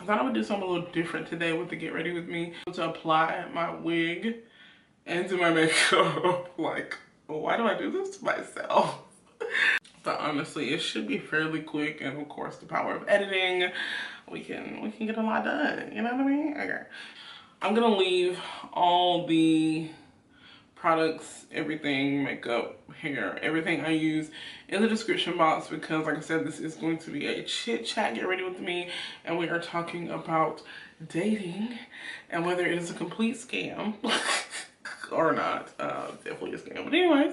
I thought I would do something a little different today with the Get Ready With Me. To apply my wig and do my makeup. Like, why do I do this to myself? But honestly, it should be fairly quick, and of course the power of editing, we can get a lot done, you know what I mean? Okay. I'm gonna leave all the products, everything, makeup, hair, everything I use in the description box because, like I said, this is going to be a chit chat, get ready with me, and we are talking about dating and whether it is a complete scam or not. Definitely a scam, but anyways,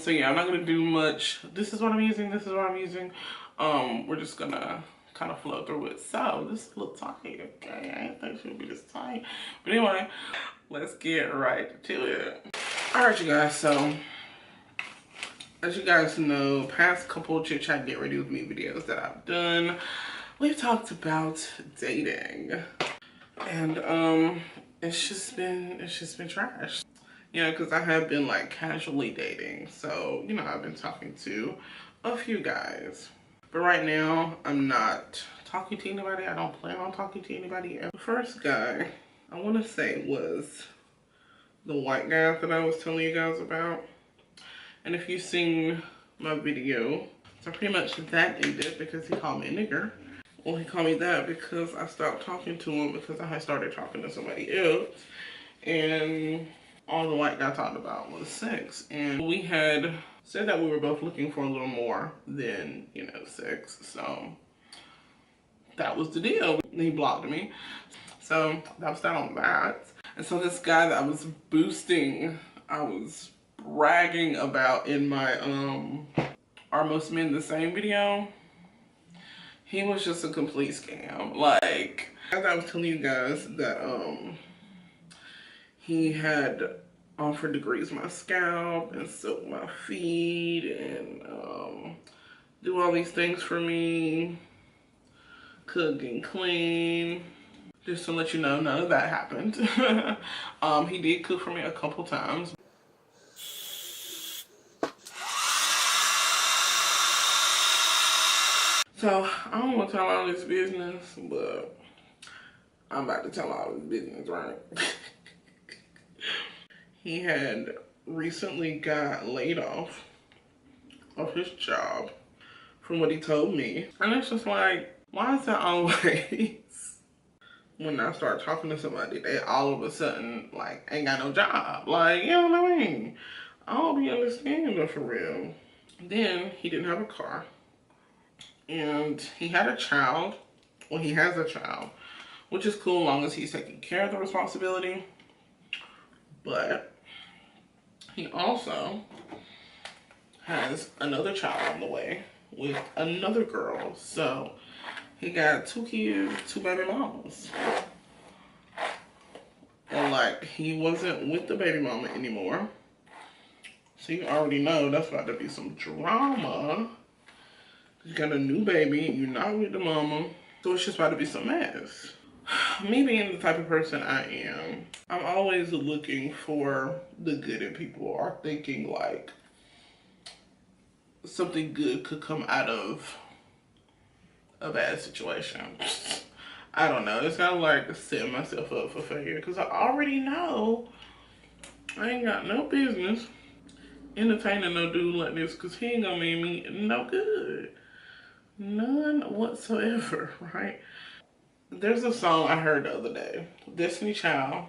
so yeah, I'm not gonna do much. This is what I'm using, this is what I'm using. We're just gonna kind of flow through it. So this is a little tight, okay? I didn't think she would be this tight, but anyway, let's get right to it. All right, you guys, so as you guys know, past couple chit chat get ready with me videos that I've done, we've talked about dating, and it's just been trash, you know, because I have been like casually dating. So, you know, I've been talking to a few guys, but right now I'm not talking to anybody. I don't plan on talking to anybody. And the first guy I want to say was the white guy that I was telling you guys about. And if you've seen my video, so pretty much that ended because he called me a nigger. Well, he called me that because I stopped talking to him because I had started talking to somebody else. And all the white guy talked about was sex. And we had said that we were both looking for a little more than, you know, sex. So that was the deal. He blocked me. So that was that on that. And so this guy that I was boosting, I was bragging about in my Are Most Men the Same video, he was just a complete scam. Like, as I was telling you guys that he had offered to grease my scalp and soak my feet and do all these things for me, cook and clean. Just to let you know, none of that happened. He did cook for me a couple times. So, I don't want to tell all this business, but I'm about to tell all this business, right? He had recently got laid off of his job from what he told me. And it's just like, why is that always when I start talking to somebody, they all of a sudden, like, ain't got no job? Like, you know what I mean? I don't be understanding that for real. Then, he didn't have a car. And he had a child. Well, he has a child, which is cool as long as he's taking care of the responsibility. But he also has another child on the way with another girl. So he got 2 kids, 2 baby mamas. And like, he wasn't with the baby mama anymore. So you already know that's about to be some drama. You got a new baby, you're not with the mama. So it's just about to be some mess. Me being the type of person I am, I'm always looking for the good in people, or thinking like something good could come out of a bad situation. I don't know. It's kind of like setting myself up for failure because I already know I ain't got no business entertaining no dude like this because he ain't gonna make me no good. None whatsoever, right? There's a song I heard the other day. Destiny Child,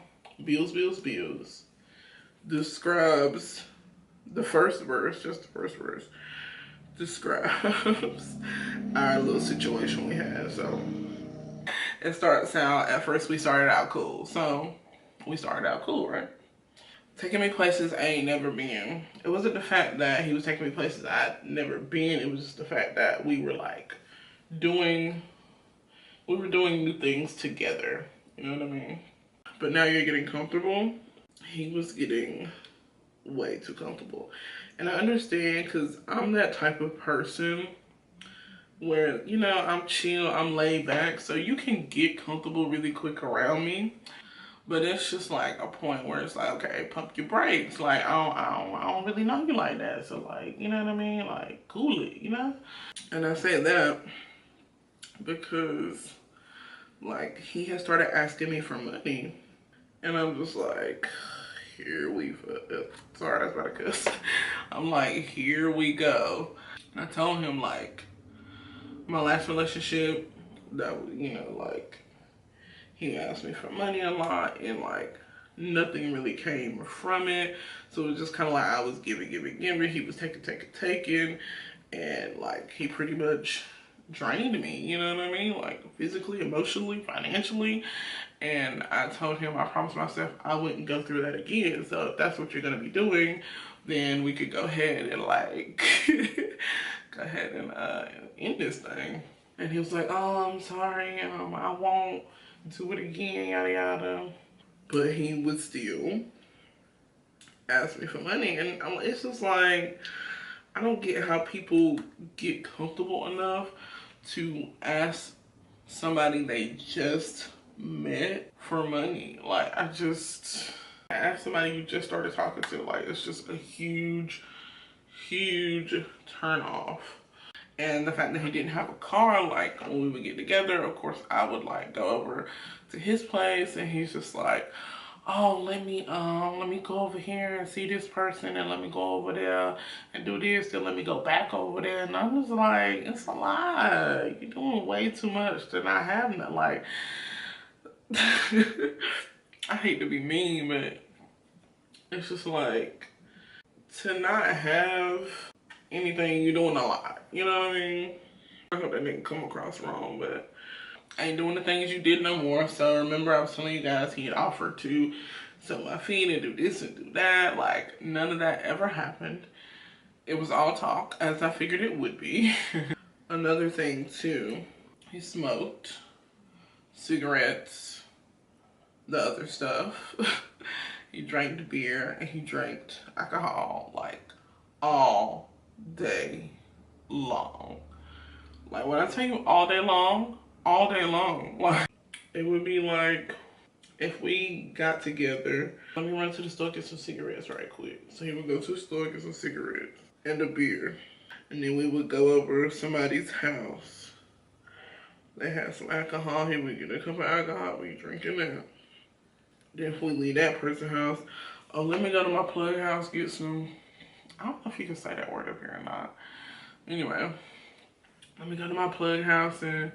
Bills, Bills, Bills, describes the first verse, just the first verse, describes our little situation we had. So it starts out, at first we started out cool. So we started out cool, right? Taking me places I ain't never been. It wasn't the fact that he was taking me places I'd never been. It was just the fact that we were like doing new things together. You know what I mean? But now you're getting comfortable. He was getting way too comfortable. And I understand because I'm that type of person where, you know, I'm chill, I'm laid back. So you can get comfortable really quick around me. But it's just like a point where it's like, okay, pump your brakes. Like, I don't really know you like that. So like, you know what I mean? Like, cool it, you know? And I say that because like, he has started asking me for money. And I'm just like, here we sorry, that's about to cuss. I'm like, here we go. I told him, like, my last relationship, that, you know, like, he asked me for money a lot, and, like, nothing really came from it. So it was just kind of like I was giving. He was taking. And, like, he pretty much drained me, you know what I mean? Like, physically, emotionally, financially. And I told him, I promised myself I wouldn't go through that again. So if that's what you're going to be doing, then we could go ahead and, like, go ahead and end this thing. And he was like, oh, I'm sorry. I won't do it again, yada, yada. But he would still ask me for money. And it's just like, I don't get how people get comfortable enough to ask somebody they just met for money. Like, I asked somebody you just started talking to, like, it's just a huge turn off. And the fact that he didn't have a car, like, when we would get together, of course, I would, like, go over to his place, and he's just like, oh, let me go over here and see this person, and let me go over there and do this, and let me go back over there. And I was like, it's a lie. You're doing way too much to not have that. Like, I hate to be mean, but it's just like, to not have anything, you're doing a lot. You know what I mean? I hope that didn't come across wrong, but I ain't doing the things you did no more. So remember, I was telling you guys he had offered to sell my feet and do this and do that. Like, none of that ever happened. It was all talk, as I figured it would be. Another thing too, he smoked cigarettes, the other stuff. He drank beer and he drank alcohol, like, all day long. Like, when I tell you all day long, like, it would be like, if we got together, let me run to the store, get some cigarettes right quick. So he would go to the store, get some cigarettes and a beer. And then we would go over somebody's house. They had some alcohol. He would get a cup of alcohol. We drinking that. Then if we leave that person's house, oh, let me go to my plug house, get some, I don't know if you can say that word up here or not. Anyway, let me go to my plug house and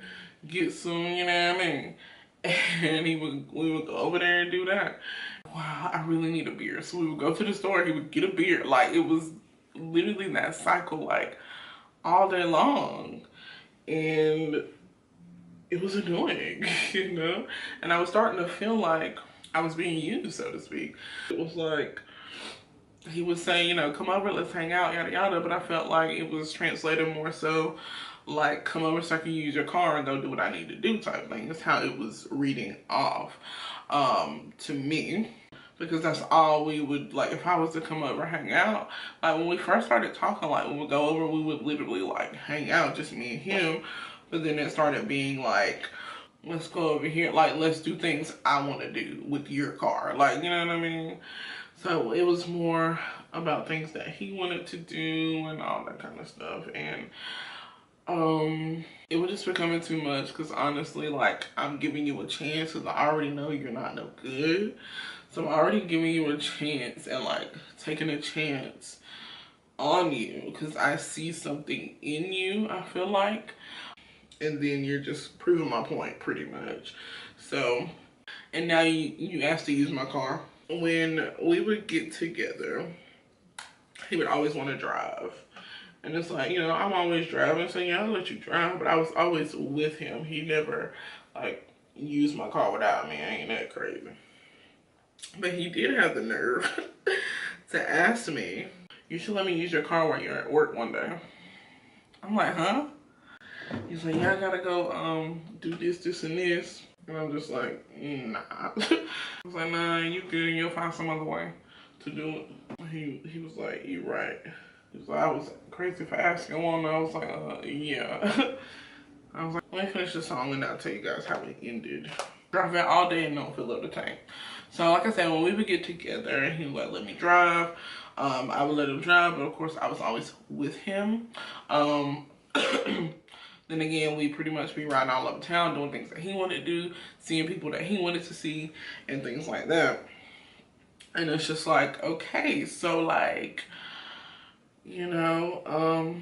get some, you know what I mean? And we would go over there and do that. Wow, I really need a beer. So we would go to the store, he would get a beer. Like, it was literally that cycle, like, all day long. And it was annoying, you know? And I was starting to feel like I was being used, so to speak. It was like, he would say, you know, come over, let's hang out, yada, yada. But I felt like it was translated more so like, come over so I can use your car and go do what I need to do type thing. That's how it was reading off to me. Because that's all we would, like, if I was to come over, hang out. Like, when we first started talking, like, when we would go over, we would literally, like, hang out, just me and him. But then it started being like, let's go over here, like, let's do things I want to do with your car. Like, you know what I mean? So it was more about things that he wanted to do and all that kind of stuff. And it was just becoming too much, because honestly, like, I'm giving you a chance because I already know you're not no good. So I'm already giving you a chance and, like, taking a chance on you because I see something in you, I feel like. And then you're just proving my point pretty much. So, and now you asked to use my car. When we would get together, he would always want to drive. And it's like, you know, I'm always driving, so yeah, I'll let you drive. But I was always with him. He never, like, used my car without me. I ain't that crazy. But he did have the nerve to ask me, you should let me use your car while you're at work one day. I'm like, huh? He's like, yeah, I gotta go do this, and this. And I'm just like, nah. I was like, nah, you good. You'll find some other way to do it. He was like, you right. He was like, I was crazy for asking one. I was like, yeah. I was like, let me finish the song and I'll tell you guys how it ended. Driving all day and don't fill up the tank. So like I said, when we would get together, he would let me drive. I would let him drive, but of course I was always with him. Then Then again, we pretty much be riding all over town doing things that he wanted to do, seeing people that he wanted to see, and things like that. And it's just like, okay, so like, you know,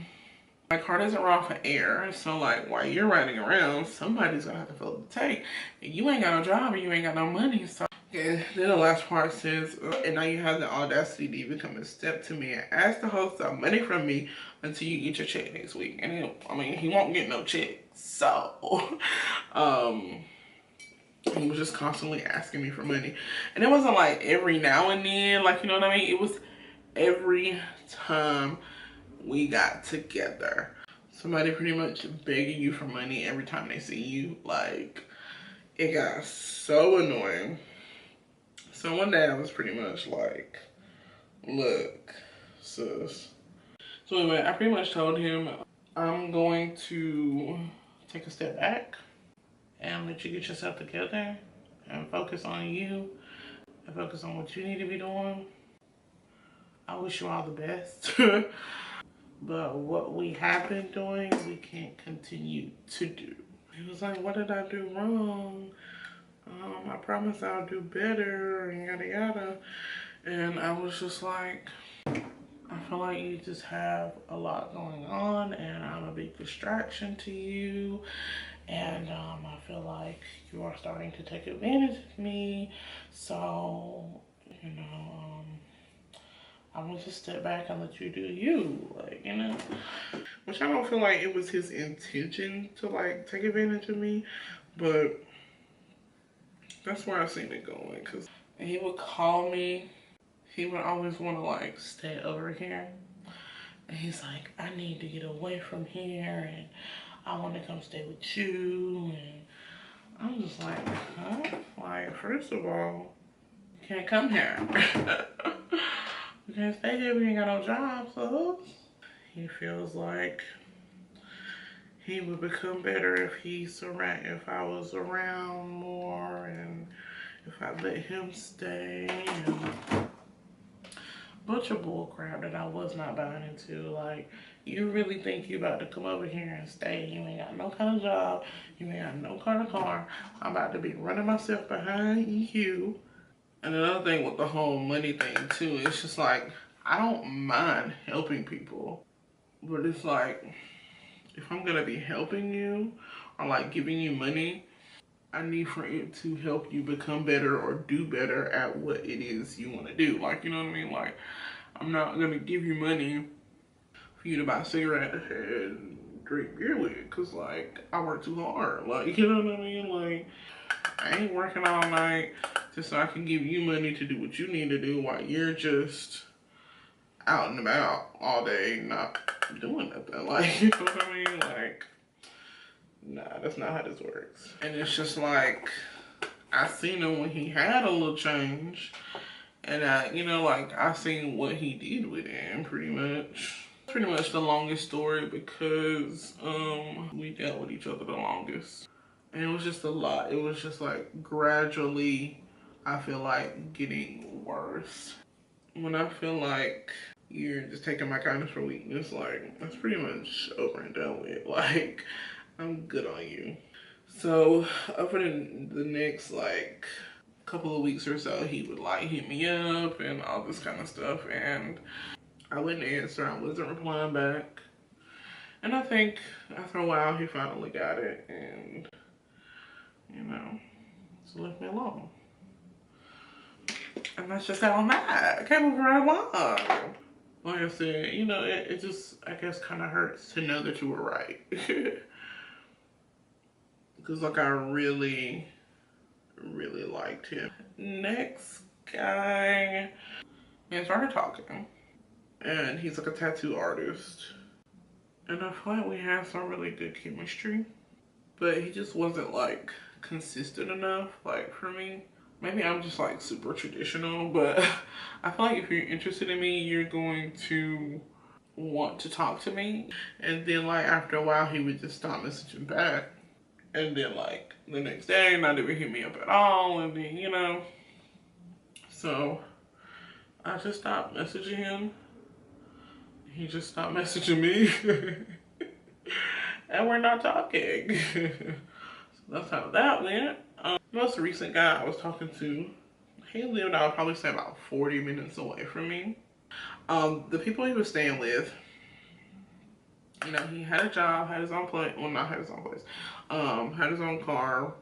my car doesn't run for air. So like, while you're riding around, somebody's gonna have to fill the tank. And you ain't got no job and you ain't got no money. So yeah, then the last part says, and now you have the audacity to even come and step to me and ask the host for money from me until you get your check next week. And I mean, he won't get no check. So, he was just constantly asking me for money. And it wasn't like every now and then, like, you know what I mean? It was every time we got together. Somebody pretty much begging you for money every time they see you. Like, it got so annoying. So one day I was pretty much like, look, sis. So anyway, I pretty much told him I'm going to take a step back and let you get yourself together and focus on you and focus on what you need to be doing. I wish you all the best. But what we have been doing, we can't continue to do. He was like, what did I do wrong? I promise I'll do better and yada yada. And I was just like, I feel like you just have a lot going on and I'm a big distraction to you. And I feel like you are starting to take advantage of me. So, you know, I'm gonna just step back and let you do you, like, you know? Which I don't feel like it was his intention to, like, take advantage of me, but that's where I seen it going, because he would call me. He would always want to, like, stay over here. And he's like, I need to get away from here, and I want to come stay with you, and I'm just like, huh? Like, first of all, you can't come here. You can't stay here if you ain't got no job, so he feels like he would become better if I was around more and if I let him stay, and a bunch of bull crap that I was not buying into. Like, you really think you about to come over here and stay? You ain't got no kind of job, you ain't got no kind of car. I'm about to be running myself behind you. And another thing with the whole money thing too, it's just like, I don't mind helping people, but it's like, if I'm gonna be helping you or like giving you money, I need for it to help you become better or do better at what it is you want to do. Like, you know what I mean? Like, I'm not gonna give you money for you to buy cigarettes and drink beer with, cause like, I work too hard. Like, you know what I mean? Like, I ain't working all night just so I can give you money to do what you need to do while you're just out and about all day not doing nothing. Like, you know what I mean? Like, nah, that's not how this works. And it's just like, I seen him when he had a little change, and you know, like, I seen what he did with him pretty much. Pretty much the longest story because we dealt with each other the longest. And it was just a lot. It was just like gradually, I feel like, getting worse. When I feel like you're just taking my kindness for weakness, like, that's pretty much over and done with. Like, I'm good on you. So over the next like couple of weeks or so, he would like hit me up and all this kind of stuff, and I wouldn't answer. I wasn't replying back. And I think after a while he finally got it, and you know, just left me alone. And that's just how I'm at. I can't move right along. Like I said, you know, it just, I guess, kind of hurts to know that you were right. Because, like, I really, really liked him. Next guy, we started talking. And he's, like, a tattoo artist. And I feel like we had some really good chemistry. But he just wasn't, like, consistent enough, like, for me. Maybe I'm just like super traditional, but I feel like if you're interested in me, you're going to want to talk to me. And then like after a while, he would just stop messaging back. And then like the next day, not even hit me up at all. And then, you know, so I just stopped messaging him. He just stopped messaging me. and we're not talking. So that's how that went. Most recent guy I was talking to, he lived, I would probably say, about 40 minutes away from me. The people he was staying with, you know, he had a job, had his own place. Well, not had his own place. Had his own car.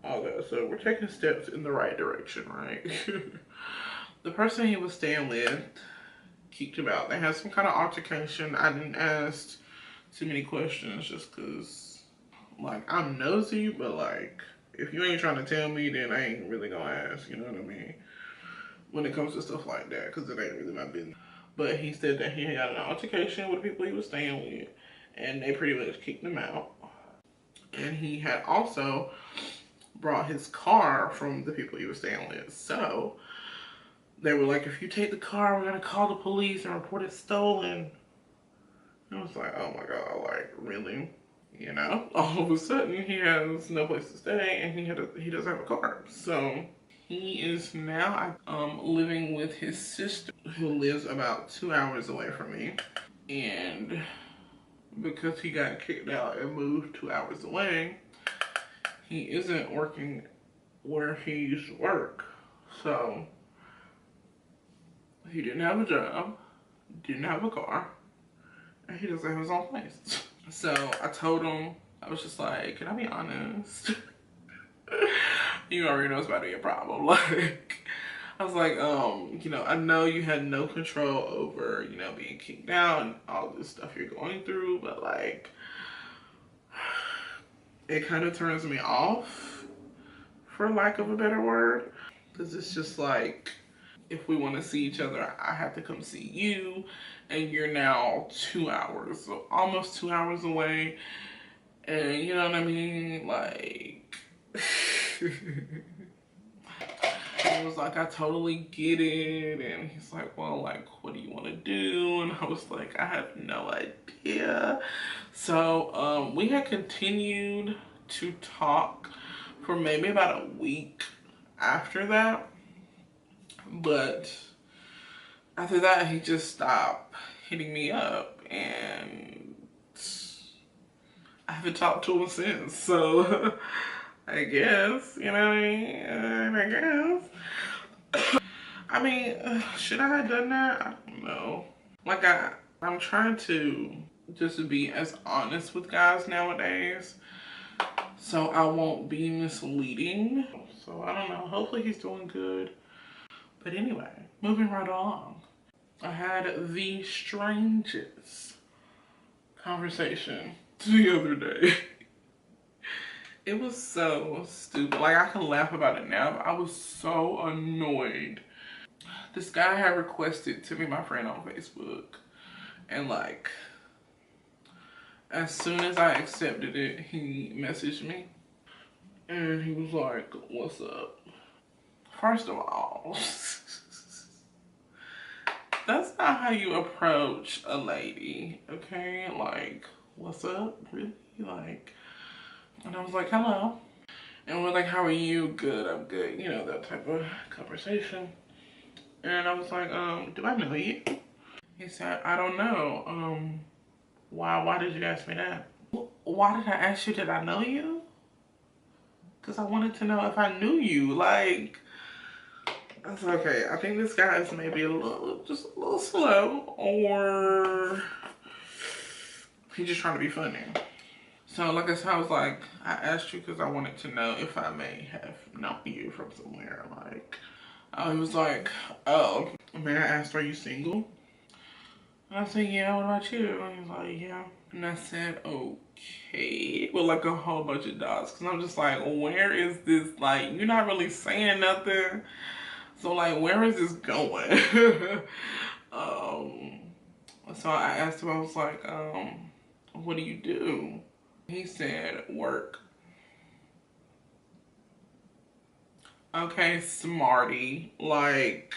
All that. So we're taking steps in the right direction, right? The person he was staying with kicked him out. They had some kind of altercation. I didn't ask too many questions just because, like, I'm nosy, but, like, if you ain't trying to tell me, then I ain't really gonna ask, you know what I mean? When it comes to stuff like that, because it ain't really my business. But he said that he had an altercation with the people he was staying with, and they pretty much kicked him out. And he had also brought his car from the people he was staying with. So they were like, if you take the car, we're gonna call the police and report it stolen. I was like, oh my God, like, really? You know, all of a sudden he has no place to stay and he doesn't have a car. So he is now living with his sister, who lives about 2 hours away from me. And because he got kicked out and moved 2 hours away, he isn't working where he used to work. So he didn't have a job, didn't have a car, and he doesn't have his own place. So I told him, I was just like, can I be honest? You already know it's about to be a problem. Like, I was like, you know, I know you had no control over, you know, being kicked out and all this stuff you're going through, but, like, it kind of turns me off, for lack of a better word. Because it's just like, if we want to see each other, I have to come see you, and you're now 2 hours, so almost 2 hours away, and you know what I mean? Like, he was like, I totally get it, and he's like, well, like, what do you want to do? And I was like, I have no idea. So we had continued to talk for maybe about a week after that, but after that he just stopped hitting me up, and I haven't talked to him since. So I guess, you know what I mean? I guess. I mean, should I have done that? I don't know. Like, I'm trying to just be as honest with guys nowadays, so I won't be misleading. So I don't know. Hopefully he's doing good. But anyway, moving right along. I had the strangest conversation the other day. It was so stupid. Like, I can laugh about it now, but I was so annoyed. This guy had requested to be my friend on Facebook. And, like, as soon as I accepted it, he messaged me. And he was like, what's up? First of all, that's not how you approach a lady, okay? Like, what's up? Really? Like, and I was like, hello. And we're like, how are you? Good, I'm good. You know, that type of conversation. And I was like, do I know you? He said, I don't know. Why did you ask me that? Why did I ask you, did I know you? Because I wanted to know if I knew you. Like, I was like, okay, I think this guy is maybe just a little slow, or he's just trying to be funny. So, like I said, I was like, I asked you because I wanted to know if I may have known you from somewhere. Like, he was like, oh, may I ask, are you single? And I said, yeah, what about you? And he was like, yeah. And I said, okay, with like a whole bunch of dots. Because I'm just like, where is this? Like, you're not really saying nothing. So, like, where is this going? So I asked him, I was like, what do you do? He said, work. Okay, smarty. Like,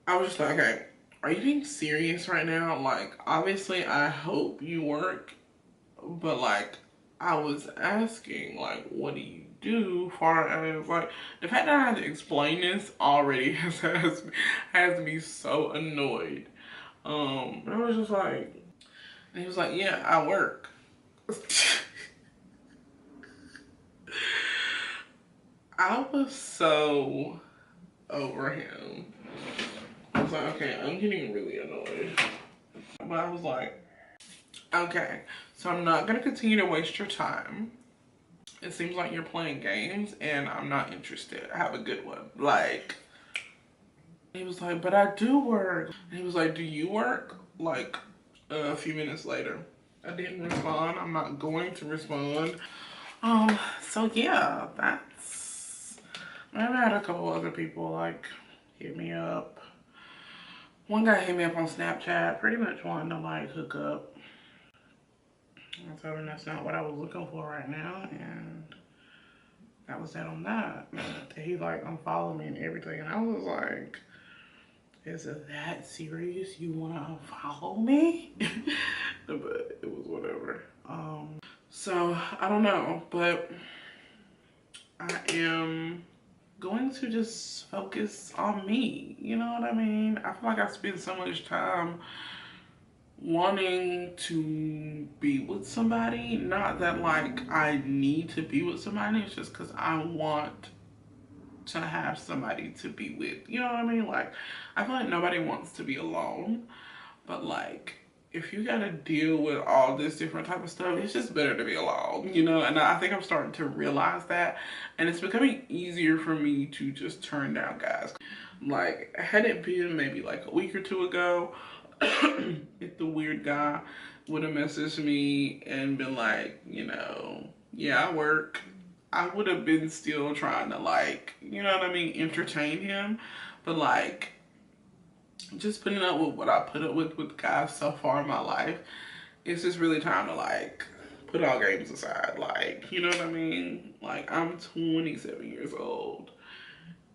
I was just like, okay, are you being serious right now? Like, obviously, I hope you work, but, like, I was asking, like, what do you do? Far as, like, the fact that I had to explain this already has me so annoyed. I was just like, And he was like, yeah, I work. I was so over him. I was like, okay, I'm getting really annoyed. But I was like, okay, so I'm not gonna continue to waste your time. It seems like you're playing games and I'm not interested. Have a good one. Like, he was like, but I do work. And he was like, do you work? Like, a few minutes later. I didn't respond. I'm not going to respond. So yeah, that's, I've had a couple other people like hit me up. One guy hit me up on Snapchat, pretty much wanting to like hook up. I told him that's not what I was looking for right now, and that was that on that. He like unfollowed me and everything, and I was like, is it that serious? You wanna unfollow me? But it was whatever. So I don't know, but I am going to just focus on me. You know what I mean? I feel like I spend so much time wanting to be with somebody. Not that like I need to be with somebody. It's just because I want to have somebody to be with. You know what I mean? Like, I feel like nobody wants to be alone. But like, if you gotta deal with all this different type of stuff, it's just better to be alone, you know? And I think I'm starting to realize that. And it's becoming easier for me to just turn down guys. Like, had it been maybe like a week or two ago, if the weird guy would have messaged me and been like, you know, yeah, I work, I would have been still trying to like, you know what I mean, entertain him. But like, just putting up with what I put up with guys so far in my life, it's just really time to like put all games aside. Like, you know what I mean? Like, I'm 27 years old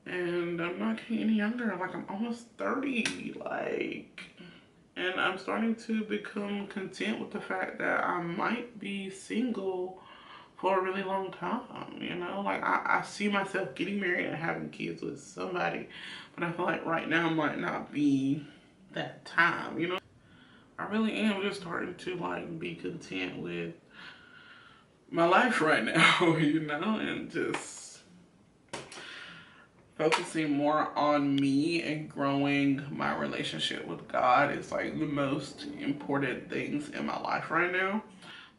and I'm not getting any younger. Like, I'm almost 30. Like, and I'm starting to become content with the fact that I might be single for a really long time, you know? Like, I see myself getting married and having kids with somebody, but I feel like right now might not be that time, you know? I really am just starting to, like, be content with my life right now, you know? And just focusing more on me and growing my relationship with God is, like, the most important things in my life right now.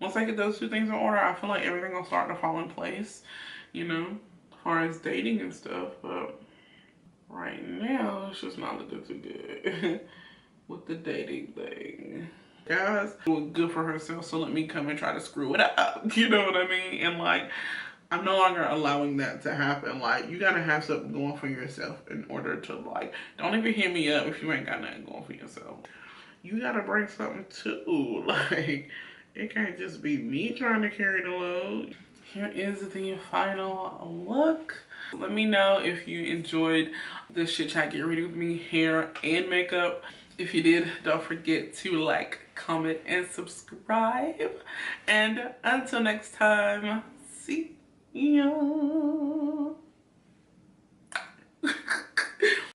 Once I get those two things in order, I feel like everything will start to fall in place, you know, as far as dating and stuff. But right now, it's just not looking too good with the dating thing. Guys doing good for herself, so let me come and try to screw it up. You know what I mean? And like, I'm no longer allowing that to happen. Like, you gotta have something going for yourself in order to like, don't even hit me up if you ain't got nothing going for yourself. You gotta bring something too. Like, it can't just be me trying to carry the load. Here is the final look. Let me know if you enjoyed this Chit Chat Get Ready With Me hair and makeup. If you did, don't forget to like, comment, and subscribe. And until next time, see ya.